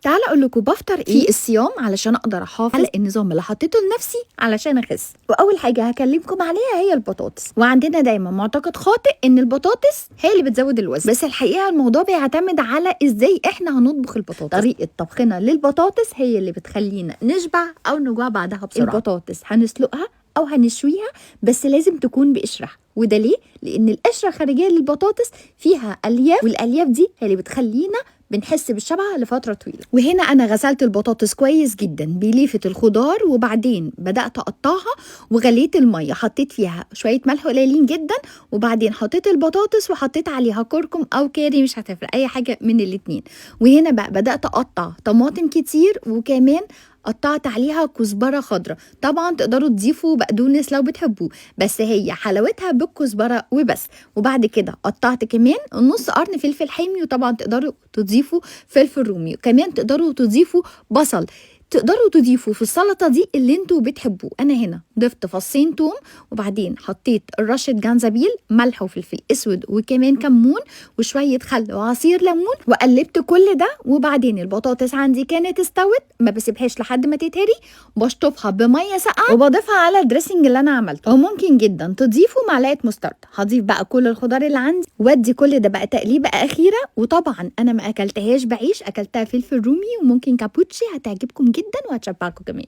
تعالى اقول لكم بفطر ايه في الصيام علشان اقدر احافظ على النظام اللي حطيته لنفسي علشان اخس. واول حاجه هكلمكم عليها هي البطاطس. وعندنا دايما معتقد خاطئ ان البطاطس هي اللي بتزود الوزن، بس الحقيقه الموضوع بيعتمد على ازاي احنا هنطبخ البطاطس. طريقه طبخنا للبطاطس هي اللي بتخلينا نشبع او نجوع بعدها بسرعه. البطاطس هنسلقها او هنشويها، بس لازم تكون بقشرها. وده ليه؟ لان القشره الخارجيه للبطاطس فيها الياف، والالياف دي هي اللي بتخلينا بنحس بالشبع لفتره طويله. وهنا انا غسلت البطاطس كويس جدا بليفه الخضار، وبعدين بدات اقطعها وغليت الميه، حطيت فيها شويه ملح قليلين جدا، وبعدين حطيت البطاطس وحطيت عليها كركم او كاري، مش هتفرق اي حاجه من الاتنين. وهنا بقى بدات اقطع طماطم كتير، وكمان قطعت عليها كزبره خضراء. طبعا تقدروا تضيفوا بقدونس لو بتحبوه، بس هي حلاوتها بالكزبره وبس. وبعد كده قطعت كمان نص قرن فلفل حامي، وطبعا تقدروا تضيفوا فلفل رومي، وكمان تقدروا تضيفوا بصل. تقدروا تضيفوا في السلطه دي اللي انتوا بتحبوه. انا هنا ضفت فصين توم، وبعدين حطيت رشه جنزبيل، ملح وفلفل اسود، وكمان كمون وشويه خل وعصير ليمون، وقلبت كل ده. وبعدين البطاطس عندي كانت استوت، ما بسيبهاش لحد ما تتهري، بشطفها بميه ساقعه وبضيفها على الدريسنج اللي انا عملته. وممكن جدا تضيفوا معلقه مسترد. هضيف بقى كل الخضار اللي عندي، وادي كل ده بقى تقليبه اخيره. وطبعا انا ما اكلتهاش بعيش، اكلتها فلفل رومي وممكن كابوتشي، هتعجبكم جدا وهتشبعكم كمان.